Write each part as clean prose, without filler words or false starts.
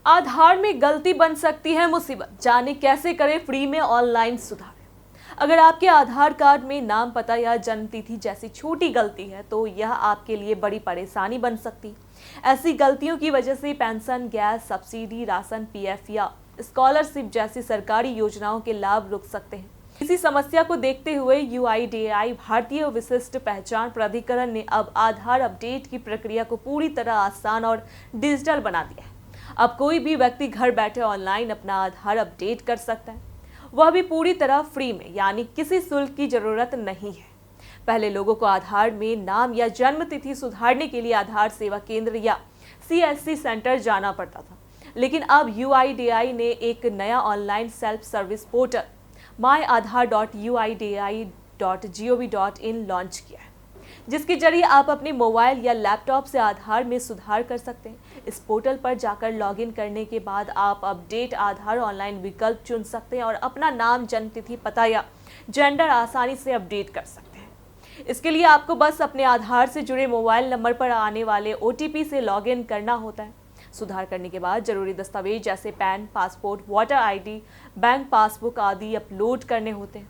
आधार में गलती बन सकती है मुसीबत, जाने कैसे करें फ्री में ऑनलाइन सुधार। अगर आपके आधार कार्ड में नाम, पता या जन्म तिथि जैसी छोटी गलती है तो यह आपके लिए बड़ी परेशानी बन सकती। ऐसी गलतियों की वजह से pension, gas subsidy, ration, PF या स्कॉलरशिप जैसी सरकारी योजनाओं के लाभ रुक सकते हैं। इसी समस्या को देखते हुए यूआईडीएआई, भारतीय विशिष्ट पहचान प्राधिकरण ने अब आधार अपडेट की प्रक्रिया को पूरी तरह आसान और डिजिटल बना दिया है। अब कोई भी व्यक्ति घर बैठे ऑनलाइन अपना आधार अपडेट कर सकता है, वह भी पूरी तरह फ्री में, यानी किसी शुल्क की जरूरत नहीं है। पहले लोगों को आधार में नाम या जन्म तिथि सुधारने के लिए आधार सेवा केंद्र या सीएससी सेंटर जाना पड़ता था, लेकिन अब यूआईडीएआई ने एक नया online self service portal myAadhar.uida.gov.in launch किया है, जिसके जरिए आप अपने मोबाइल या लैपटॉप से आधार में सुधार कर सकते हैं। इस पोर्टल पर जाकर लॉगिन करने के बाद आप अपडेट आधार ऑनलाइन विकल्प चुन सकते हैं और अपना नाम, जन्म तिथि, पता या जेंडर आसानी से अपडेट कर सकते हैं। इसके लिए आपको बस अपने आधार से जुड़े मोबाइल नंबर पर आने वाले ओटीपी से लॉगिन करना होता है। सुधार करने के बाद जरूरी दस्तावेज जैसे pan, passport, voter ID, bank passbook आदि अपलोड करने होते हैं।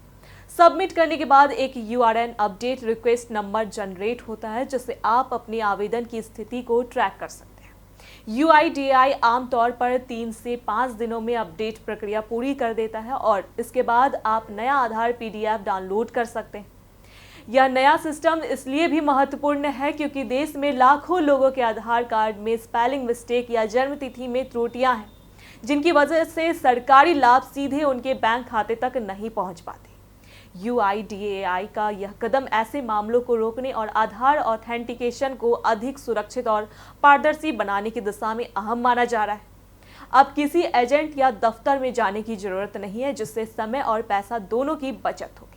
सबमिट करने के बाद एक URN update request number generate होता है, जिससे आप अपने आवेदन की स्थिति को ट्रैक कर सकते हैं। यूआईडीएआई आमतौर पर 3 से 5 दिनों में अपडेट प्रक्रिया पूरी कर देता है और इसके बाद आप नया आधार पीडीएफ डाउनलोड कर सकते हैं। यह नया सिस्टम इसलिए भी महत्वपूर्ण है क्योंकि देश में लाखों लोगों के आधार कार्ड में स्पेलिंग मिस्टेक या जन्म तिथि में त्रुटियां हैं, जिनकी वजह से सरकारी लाभ सीधे उनके बैंक खाते तक नहीं पहुंच पाते। यूआईडीएआई का यह कदम ऐसे मामलों को रोकने और आधार ऑथेंटिकेशन को अधिक सुरक्षित और पारदर्शी बनाने की दिशा में अहम माना जा रहा है। अब किसी एजेंट या दफ्तर में जाने की जरूरत नहीं है, जिससे समय और पैसा दोनों की बचत होगी।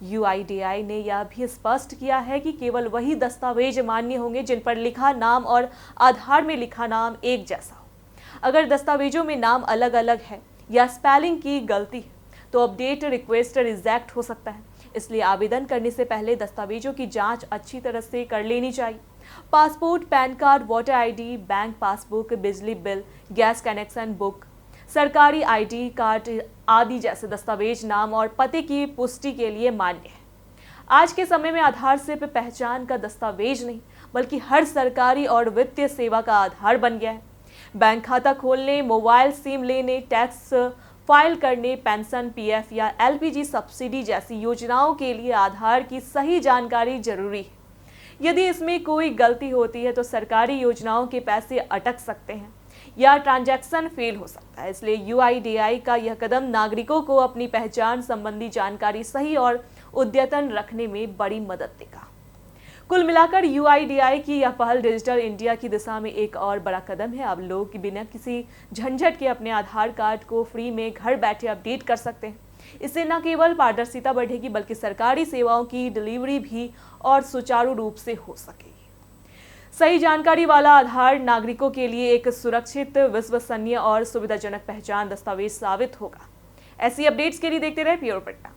यूआईडीएआई ने यह भी स्पष्ट किया है कि केवल वही दस्तावेज मान्य होंगे जिन पर लिखा नाम और आधार में लिखा नाम एक जैसा हो। अगर दस्तावेजों में नाम अलग अलग है या स्पेलिंग की गलती है तो अपडेट रिक्वेस्ट रिजेक्ट हो सकता है। इसलिए आवेदन करने से पहले दस्तावेजों की जांच अच्छी तरह से कर लेनी चाहिए। Passport, pan card, voter ID, bank passbook, बिजली बिल, गैस कनेक्शन बुक, सरकारी आईडी कार्ड आदि जैसे दस्तावेज नाम और पते की पुष्टि के लिए मान्य है। आज के समय में आधार सिर्फ पहचान का दस्तावेज नहीं, बल्कि हर सरकारी और वित्तीय सेवा का आधार बन गया है। बैंक खाता खोलने, मोबाइल सिम लेने, टैक्स फाइल करने, पेंशन, पीएफ या एलपीजी सब्सिडी जैसी योजनाओं के लिए आधार की सही जानकारी जरूरी है। यदि इसमें कोई गलती होती है तो सरकारी योजनाओं के पैसे अटक सकते हैं या ट्रांजैक्शन फेल हो सकता है। इसलिए यूआईडीएआई का यह कदम नागरिकों को अपनी पहचान संबंधी जानकारी सही और अद्यतन रखने में बड़ी मदद देगा। कुल मिलाकर यूआईडीएआई की यह पहल डिजिटल इंडिया की दिशा में एक और बड़ा कदम है। अब लोग बिना किसी झंझट के अपने आधार कार्ड को फ्री में घर बैठे अपडेट कर सकते हैं। इससे न केवल पारदर्शिता बढ़ेगी, बल्कि सरकारी सेवाओं की डिलीवरी भी और सुचारू रूप से हो सकेगी। सही जानकारी वाला आधार नागरिकों के लिए एक सुरक्षित, विश्वसनीय और सुविधाजनक पहचान दस्तावेज साबित होगा। ऐसी अपडेट्स के लिए देखते रहे प्योर पटना।